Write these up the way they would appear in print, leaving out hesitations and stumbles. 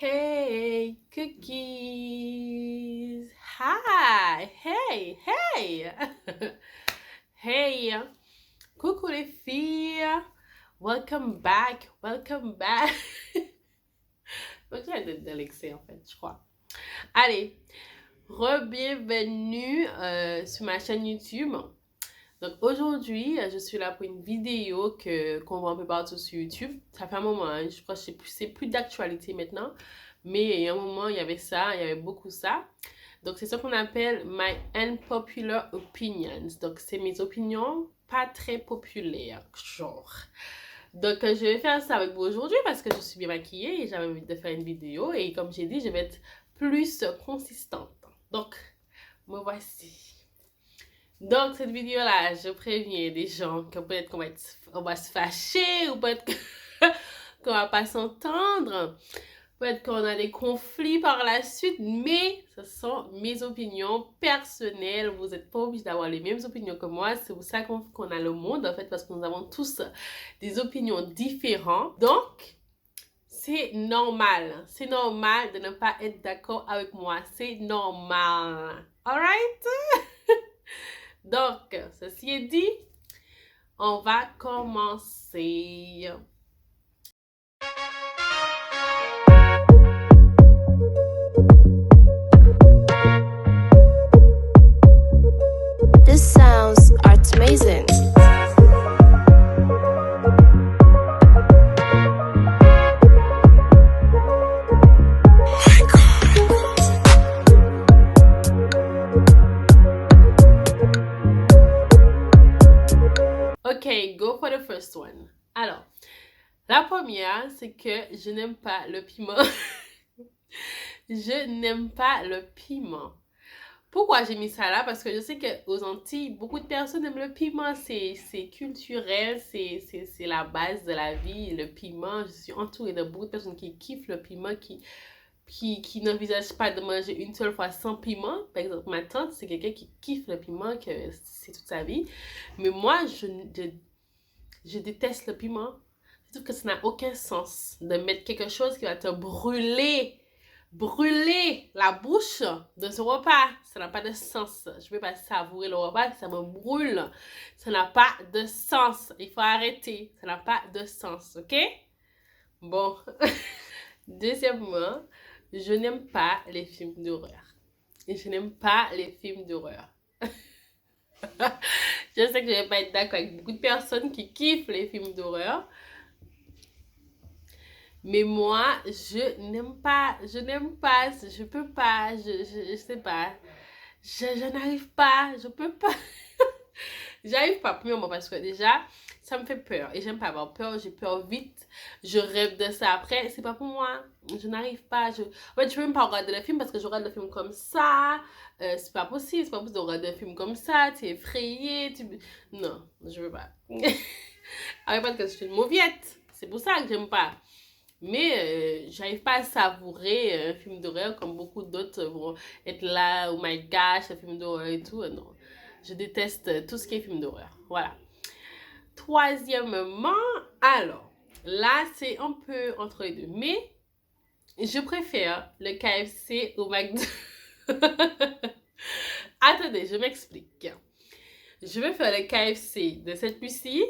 Hey, cookies. Hi. Hey, hey. Hey. Coucou les filles. Welcome back. Welcome back. Donc, j'ai de l'excès en fait, je crois. Allez, re-bienvenue sur ma chaîne YouTube. Donc aujourd'hui, je suis là pour une vidéo qu'on voit un peu partout sur YouTube. Ça fait un moment, hein, je crois que c'est plus d'actualité maintenant. Mais il y a un moment, il y avait ça, il y avait beaucoup ça. Donc c'est ce qu'on appelle my unpopular opinions. Donc c'est mes opinions pas très populaires, genre. Donc je vais faire ça avec vous aujourd'hui parce que je suis bien maquillée et j'avais envie de faire une vidéo. Et comme j'ai dit, je vais être plus consistante. Donc, me voici. Donc, cette vidéo-là, je préviens des gens que peut-être on va se fâcher ou peut-être qu'on va pas s'entendre. Peut-être qu'on a des conflits par la suite, mais ce sont mes opinions personnelles. Vous n'êtes pas obligé d'avoir les mêmes opinions que moi. C'est pour ça qu'on a le monde, en fait, parce que nous avons tous des opinions différentes. Donc, c'est normal. C'est normal de ne pas être d'accord avec moi. C'est normal. Alright? Donc, ceci est dit, on va commencer. This sounds art amazing. Ok, go for the first one. Alors, la première, c'est que je n'aime pas le piment. Je n'aime pas le piment. Pourquoi j'ai mis ça là? Parce que je sais qu'aux Antilles, beaucoup de personnes aiment le piment. C'est culturel, c'est la base de la vie. Le piment, je suis entourée de beaucoup de personnes qui kiffent le piment, qui n'envisagent pas de manger une seule fois sans piment. Par exemple, ma tante, c'est quelqu'un qui kiffe le piment, que c'est toute sa vie. Mais moi, je déteste le piment. Je trouve que ça n'a aucun sens de mettre quelque chose qui va te brûler la bouche de ce repas. Ça n'a pas de sens. Je ne peux pas savourer le repas, ça me brûle. Ça n'a pas de sens. Il faut arrêter. Ça n'a pas de sens, ok? Bon. Deuxièmement, je n'aime pas les films d'horreur. Et je n'aime pas les films d'horreur. Je sais que je vais pas être d'accord avec beaucoup de personnes qui kiffent les films d'horreur. Mais moi, je n'aime pas, je peux pas, je sais pas. Je n'arrive pas, je peux pas. J'arrive pas, premièrement, parce que déjà, ça me fait peur. Et j'aime pas avoir peur, j'ai peur vite. Je rêve de ça après. C'est pas pour moi. Je n'arrive pas. En fait, je peux même pas regarder le film parce que je regarde le film comme ça. C'est pas possible. C'est pas possible de regarder un film comme ça. Tu es effrayé. Non, je veux pas. Arrête pas que je suis une mauviette. C'est pour ça que j'aime pas. Mais j'arrive pas à savourer un film d'horreur comme beaucoup d'autres vont être là, oh my gosh, un film d'horreur et tout. Non, je déteste tout ce qui est film d'horreur. Voilà. Troisièmement, alors, là c'est un peu entre les deux, mais je préfère le KFC au McDo. Attendez, je m'explique. Je vais faire le KFC de cette nuit-ci,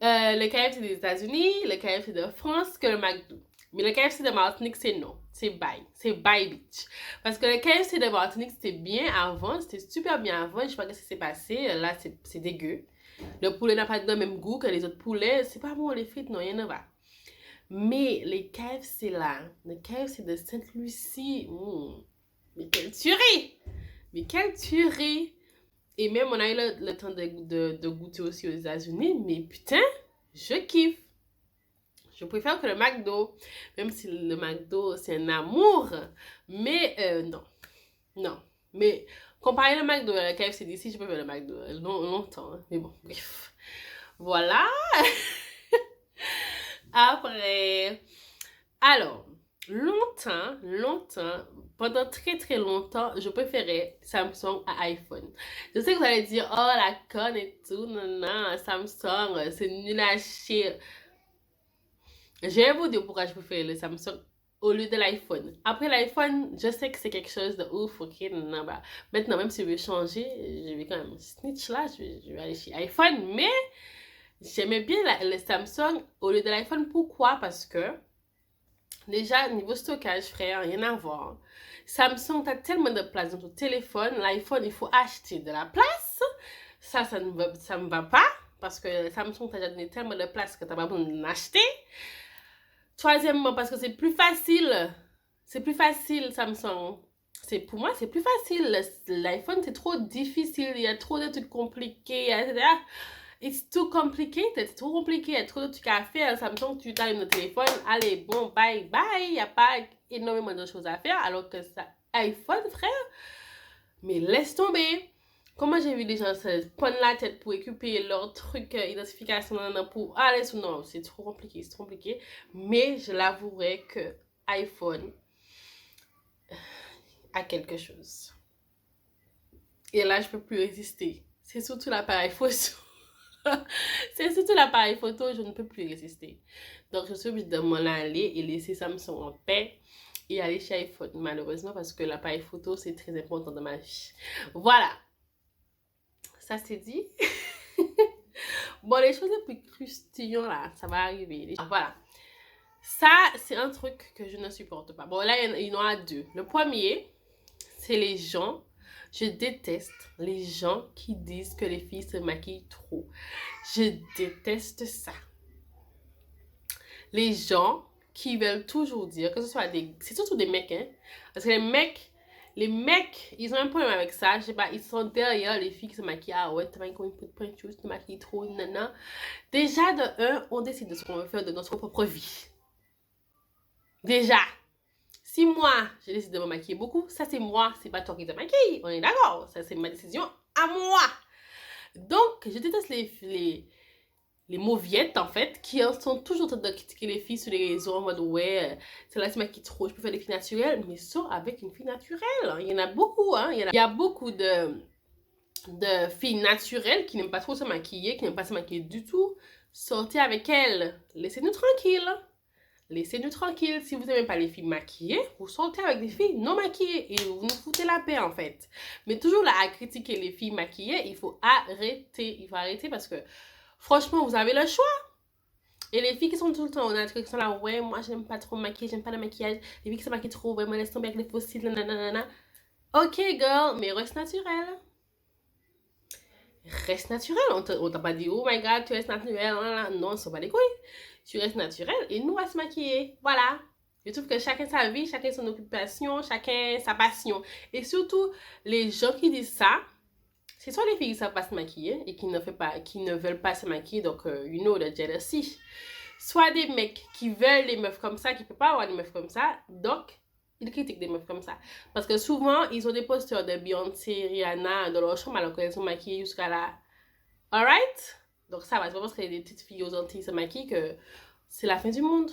le KFC des États-Unis, le KFC de France que le McDo. Mais le KFC de Martinique, c'est non. C'est bye. C'est bye, bitch. Parce que le KFC de Martinique, c'était bien avant. C'était super bien avant. Je sais pas ce qui s'est passé. Là, c'est dégueu. Le poulet n'a pas le même goût que les autres poulets. C'est pas bon, les frites, non, rien ne va. Mais les KFC là, le KFC de Sainte-Lucie, mais quelle tuerie! Mais quelle tuerie! Et même, on a eu le temps de goûter aussi aux États-Unis, mais putain, je kiffe. Je préfère que le McDo, même si le McDo, c'est un amour, mais non, non. Mais comparer le McDo à le KFC d'ici, je préfère le McDo longtemps, hein. Mais bon, bref. Voilà. Après, alors, longtemps, pendant très longtemps, je préférais Samsung à iPhone. Je sais que vous allez dire, oh la conne et tout, non, Samsung, c'est nul à chier. Je vais vous dire pourquoi je préfère le Samsung au lieu de l'iPhone. Après l'iPhone, je sais que c'est quelque chose de ouf, ok, non, bah, maintenant même si je veux changer, je vais quand même snitch là, je vais aller chez iPhone, mais j'aimais bien le Samsung au lieu de l'iPhone. Pourquoi? Parce que déjà, niveau stockage, frère, rien à voir. Samsung, t'as tellement de place dans ton téléphone. L'iPhone, il faut acheter de la place. Ça me va pas. Parce que Samsung t'a déjà donné tellement de place que t'as pas besoin d'en acheter. Troisièmement, parce que c'est plus facile. C'est plus facile, Samsung. Pour moi, c'est plus facile. L'iPhone, c'est trop difficile. Il y a trop de trucs compliqués, etc. It's too complicated. C'est trop compliqué. Il y a trop de trucs à faire. Samsung, tu t'allumes le téléphone. Allez, bon, bye, bye. Il n'y a pas énormément de choses à faire. Alors que ça, iPhone, frère, mais laisse tomber. Comment j'ai vu des gens se prendre la tête pour récupérer leur truc identification pour aller sur... Non, c'est trop compliqué, c'est trop compliqué. Mais je l'avouerai que iPhone a quelque chose. Et là, je peux plus résister. C'est surtout l'appareil photo. C'est surtout l'appareil photo, je ne peux plus résister. Donc, je suis obligée de m'en aller et laisser Samsung en paix et aller chez iPhone, malheureusement, parce que l'appareil photo, c'est très important dans ma vie. Voilà. Ça, c'est dit. Bon, les choses les plus croustillantes, là, ça va arriver. Voilà. Ça, c'est un truc que je ne supporte pas. Bon, là, il y en a deux. Le premier, c'est les gens... Je déteste les gens qui disent que les filles se maquillent trop. Je déteste ça. Les gens qui veulent toujours dire que ce soit des... C'est surtout des mecs, hein. Parce que les mecs, ils ont un problème avec ça. Je sais pas, ils sont derrière les filles qui se maquillent. Ah ouais, t'as pas une peu de peinture, tu te maquilles trop, nanana. Déjà, de un, on décide de ce qu'on veut faire de notre propre vie. Déjà. Si moi, je décide de me maquiller beaucoup, ça c'est moi, c'est pas toi qui te maquille. On est d'accord, ça c'est ma décision à moi. Donc, je déteste les mauviettes, en fait, qui sont toujours en train de critiquer les filles sur les réseaux en mode ouais, celle-là se maquille trop, je peux faire des filles naturelles, mais sors avec une fille naturelle. Il y en a beaucoup, hein. Il y a beaucoup de filles naturelles qui n'aiment pas trop se maquiller, qui n'aiment pas se maquiller du tout. Sortez avec elles, laissez-nous tranquilles. Laissez-nous tranquilles. Si vous n'aimez pas les filles maquillées, vous sortez avec des filles non maquillées et vous nous foutez la paix en fait. Mais toujours là à critiquer les filles maquillées, il faut arrêter. Il faut arrêter parce que franchement, vous avez le choix. Et les filles qui sont tout le temps honnêtes, qui sont là, ouais, moi j'aime pas trop me maquiller, j'aime pas le maquillage. Les filles qui se maquillent trop, ouais, moi laisse tomber avec les faux cils, nanana. Ok girl, mais reste naturelle. Reste naturel. On t'a pas dit, oh my god, tu restes naturel. Non, on s'en bat les couilles. Tu restes naturel et nous, à se maquiller. Voilà. Je trouve que chacun sa vie, chacun son occupation, chacun sa passion. Et surtout, les gens qui disent ça, c'est soit les filles qui ne savent pas se maquiller et qui ne veulent pas se maquiller, donc, you know, the jealousy. Soit des mecs qui veulent des meufs comme ça, qui ne peuvent pas avoir des meufs comme ça, donc, ils critiquent des meufs comme ça. Parce que souvent, ils ont des posters de Beyoncé, Rihanna dans leur chambre alors qu'elles sont maquillées jusqu'à là. Alright? Donc ça va, c'est pas parce qu'il y a des petites filles aux Antilles se maquillent que c'est la fin du monde.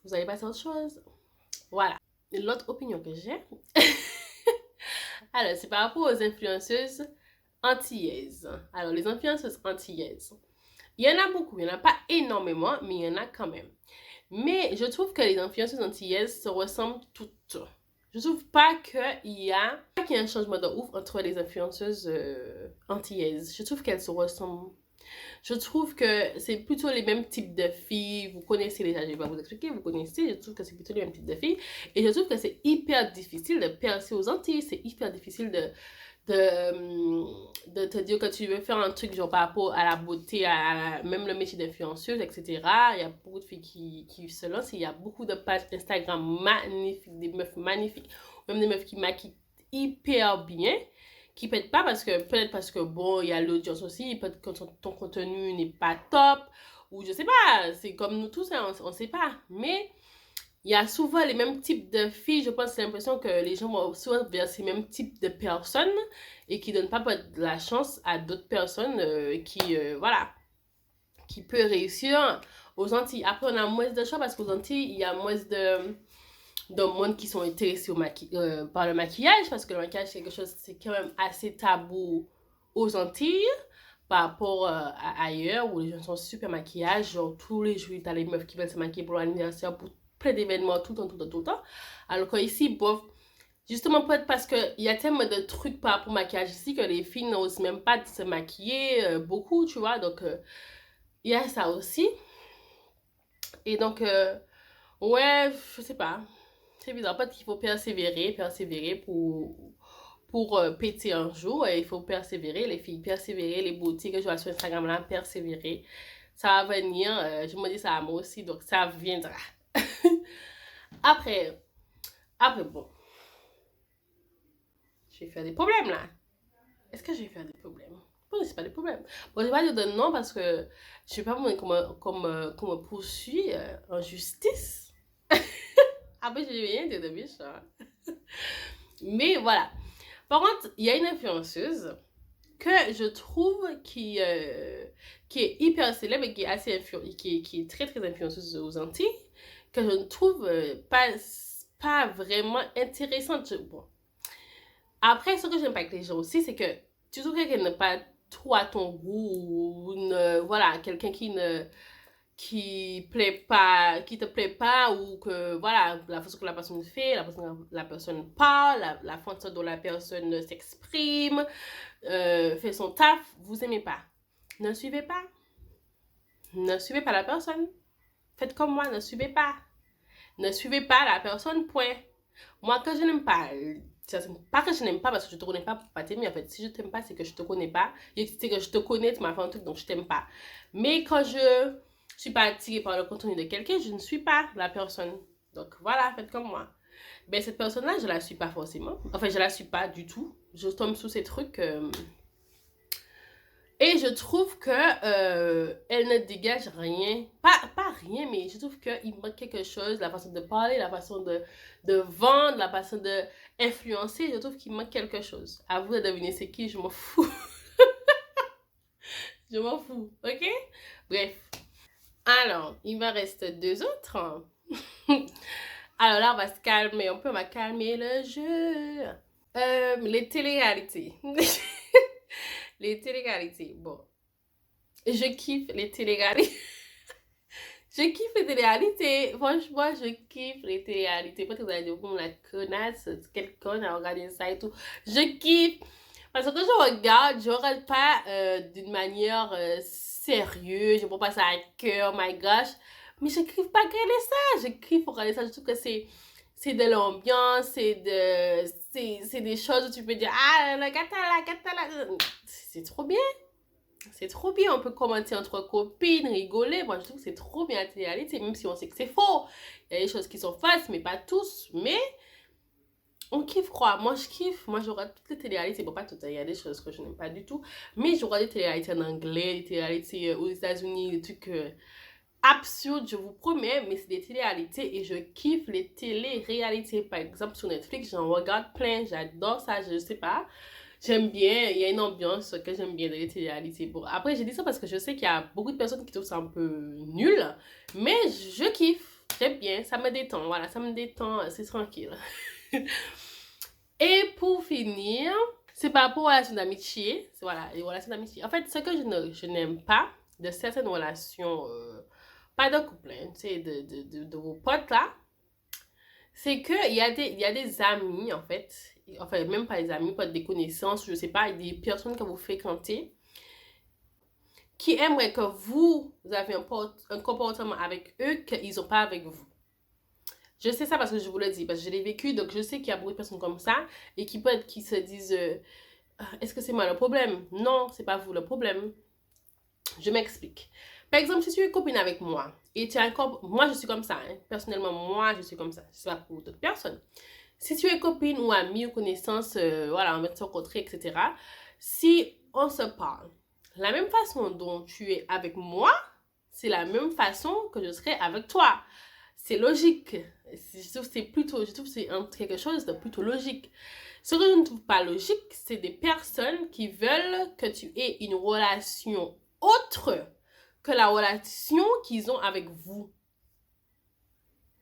Vous allez passer à autre chose. Voilà. L'autre opinion que j'ai, alors c'est par rapport aux influenceuses antillaises. Alors les influenceuses antillaises, il y en a beaucoup, il n'y en a pas énormément, mais il y en a quand même. Mais je trouve que les influenceuses antillaises se ressemblent toutes. Je trouve pas qu'il y a un changement de ouf entre les influenceuses antillaises. Je trouve qu'elles se ressemblent. Je trouve que c'est plutôt les mêmes types de filles. Vous connaissez déjà, je vais pas vous expliquer, vous connaissez. Je trouve que c'est plutôt les mêmes types de filles. Et je trouve que c'est hyper difficile de percer aux Antilles. C'est hyper difficile de te dire que tu veux faire un truc genre par rapport à la beauté, même le métier d'influenceuse, etc. Il y a beaucoup de filles qui se lancent. Il y a beaucoup de pages Instagram magnifiques, des meufs magnifiques, même des meufs qui maquillent hyper bien, qui pètent pas peut-être parce que bon, il y a l'audience aussi, peut-être que ton contenu n'est pas top, ou je sais pas, c'est comme nous tous, hein, on sait pas. Mais il y a souvent les mêmes types de filles. Je pense que c'est l'impression que les gens vont souvent vers ces mêmes types de personnes et qui ne donnent pas de la chance à d'autres personnes voilà, qui peuvent réussir aux Antilles. Après, on a moins de choix parce qu'aux Antilles, il y a moins de monde qui sont intéressés par le maquillage parce que le maquillage, c'est quelque chose, c'est quand même assez tabou aux Antilles par rapport à ailleurs où les gens sont super maquillage. Genre, tous les jours, t'as les meufs qui veulent se maquiller pour l'anniversaire, pour plein d'événements tout le temps, tout le temps, tout le temps. Alors qu'ici, bof, justement, peut-être parce qu'il y a tellement de trucs par rapport au maquillage ici que les filles n'osent même pas se maquiller beaucoup, tu vois. Donc, il y a ça aussi. Et donc, ouais, je sais pas. C'est bizarre. Peut-être qu'il faut persévérer pour péter un jour. Et il faut persévérer, les filles, persévérer, les boutiques que je vois sur Instagram là, persévérer. Ça va venir. Je me dis ça à moi aussi, donc ça viendra. Après, bon. Je vais faire des problèmes là. Est-ce que je vais faire des problèmes? Bon, c'est pas des problèmes. Bon, je vais pas dire de non parce que je sais pas qu'on me poursuit en justice. Après, je vais rien dire de méchant. Mais voilà. Par contre, il y a une influenceuse que je trouve qui est hyper célèbre et qui est assez qui est très très influenceuse aux Antilles, que je ne trouve pas vraiment intéressante. Bon. Après, ce que j'aime pas avec les gens aussi, c'est que tu trouves quelqu'un n'est pas trop à ton goût, ou voilà, quelqu'un qui te plaît pas, ou que voilà, la façon que la personne fait, la façon que la personne parle, la façon dont la personne s'exprime, fait son taf, vous aimez pas. Ne suivez pas. Ne suivez pas la personne. Faites comme moi, ne suivez pas. Ne suivez pas la personne, point. Moi, quand je n'aime pas, c'est pas que je n'aime pas parce que je te connais pas pour pas t'aimer. En fait, si je t'aime pas, c'est que je te connais pas. C'est que je te connais, tu m'as fait un truc, donc je t'aime pas. Mais quand je suis pas attirée par le contenu de quelqu'un, je ne suis pas la personne. Donc voilà, faites comme moi. Ben, cette personne-là, je la suis pas forcément. Enfin, je la suis pas du tout. Je tombe sous ces trucs. Et je trouve que elle ne dégage rien. Pas rien, mais je trouve qu'il manque quelque chose. La façon de parler, la façon de vendre, la façon d'influencer. Je trouve qu'il manque quelque chose. À vous de deviner c'est qui, je m'en fous. Je m'en fous, ok? Bref. Alors, il me reste deux autres. Alors là, on va se calmer. On va calmer le jeu. Les télé-réalités. Les télé-réalités. Bon. Je kiffe les télé-réalités. Je kiffe les télé-réalités. Franchement, je kiffe les télé-réalités. Peut-être que vous allez dire, bon, la connasse, quelqu'un a regardé ça et tout. Je kiffe. Parce que je regarde pas d'une manière sérieuse. Je prends pas ça à cœur, my gosh. Mais je kiffe pas regarder ça. Je kiffe regarder ça. Je trouve que c'est de l'ambiance, c'est des choses où tu peux dire, ah, la gata là. C'est trop bien. C'est trop bien. On peut commenter entre copines, rigoler. Moi, je trouve que c'est trop bien la télé-réalité, même si on sait que c'est faux. Il y a des choses qui sont fausses, mais pas tous. Mais on kiffe, quoi. Moi, je kiffe. Moi, je regarde toutes les télé-réalités. Bon, pas toutes. Il y a des choses que je n'aime pas du tout. Mais je regarde des télé-réalités en anglais, des télé-réalités aux États-Unis, des trucs absurdes, je vous promets. Mais c'est des télé-réalités et je kiffe les télé-réalités. Par exemple, sur Netflix, j'en regarde plein. J'adore ça. Je sais pas. J'aime bien, il y a une ambiance que j'aime bien dans les télé-réalités. Bon, après, j'ai dit ça parce que je sais qu'il y a beaucoup de personnes qui trouvent ça un peu nul, mais je kiffe, j'aime bien, ça me détend, voilà, ça me détend, c'est tranquille. Et pour finir, c'est par rapport aux relations d'amitié, voilà, les relations d'amitié. En fait, ce que je n'aime pas de certaines relations, pas de couple, hein, tu sais, de vos potes là, c'est qu'il y a des amis, en fait, enfin, même pas des amis, pas des connaissances, je sais pas, des personnes que vous fréquentez qui aimeraient que vous avez un comportement avec eux qu'ils n'ont pas avec vous. Je sais ça parce que je vous le dis, parce que je l'ai vécu, donc je sais qu'il y a beaucoup de personnes comme ça et qui se disent est-ce que c'est moi le problème? Non, c'est pas vous le problème. Je m'explique. Par exemple, si tu es copine avec moi et tu as moi je suis comme ça, hein. Personnellement, moi je suis comme ça, c'est pas pour d'autres personnes. Si tu es copine ou amie ou connaissance, voilà, on va te rencontrer, etc. Si on se parle, la même façon dont tu es avec moi, c'est la même façon que je serai avec toi. C'est logique. Je trouve que c'est quelque chose de plutôt logique. Ce que je ne trouve pas logique, c'est des personnes qui veulent que tu aies une relation autre que la relation qu'ils ont avec vous.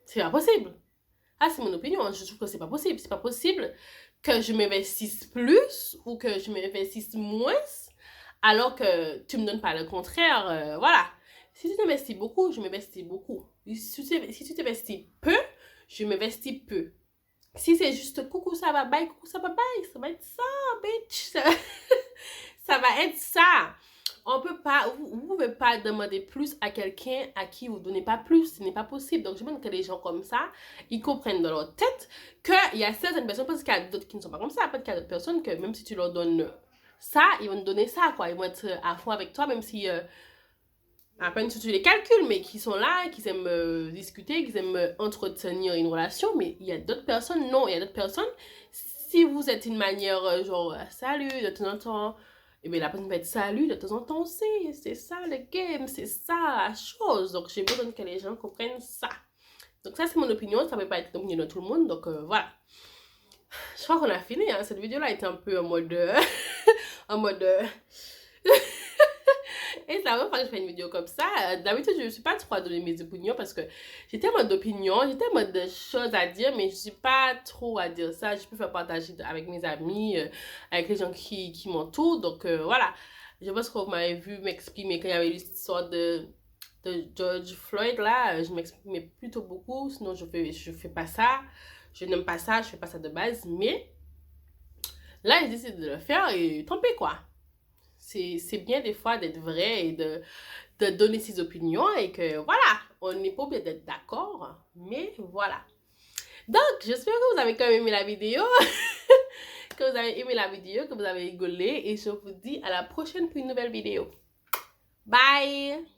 C'est pas possible. Ah, c'est mon opinion. Je trouve que c'est pas possible. C'est pas possible que je m'investisse plus ou que je m'investisse moins alors que tu me donnes pas le contraire. Voilà. Si tu t'investis beaucoup, je m'investis beaucoup. Si tu t'investis peu, je m'investis peu. Si c'est juste coucou, ça va bye, coucou, ça va bye, ça va être ça, bitch. Ça va être ça. On peut pas, vous pouvez pas demander plus à quelqu'un à qui vous donnez pas plus. Ce n'est pas possible. Donc, je pense que les gens comme ça, ils comprennent dans leur tête qu'il y a certaines personnes, parce qu'il y a d'autres qui ne sont pas comme ça. Peut-être qu'il y a d'autres personnes que même si tu leur donnes ça, ils vont te donner ça, quoi. Ils vont être à fond avec toi, même si à peine si tu les calcules, mais qui sont là, qui aiment discuter, qui aiment entretenir une relation. Mais il y a d'autres personnes, non. Il y a d'autres personnes, si vous êtes une manière genre salut de temps en temps, et bien la personne va être salut de temps en temps aussi. C'est ça le game, c'est ça la chose. Donc j'ai besoin que les gens comprennent ça. Donc ça c'est mon opinion, ça ne peut pas être l'opinion de tout le monde. Donc voilà. Je crois qu'on a fini, hein. Cette vidéo là était un peu en mode en mode et c'est la première fois que je fais une vidéo comme ça. D'habitude, je ne suis pas trop à donner mes opinions parce que j'ai tellement d'opinions, j'ai tellement de choses à dire, mais je ne suis pas trop à dire ça. Je peux faire partager avec mes amis, avec les gens qui m'entourent. Donc voilà, je pense que vous m'avez vu m'exprimer quand il y avait l'histoire de George Floyd là. Je m'exprimais plutôt beaucoup, sinon je fais pas ça. Je n'aime pas ça, je fais pas ça de base. Mais là, j'ai décidé de le faire et tant pis quoi. C'est bien des fois d'être vrai et de donner ses opinions et que voilà, on n'est pas obligé d'être d'accord, mais voilà. Donc, j'espère que vous avez quand même aimé la vidéo, que vous avez aimé la vidéo, que vous avez rigolé et je vous dis à la prochaine pour une nouvelle vidéo. Bye!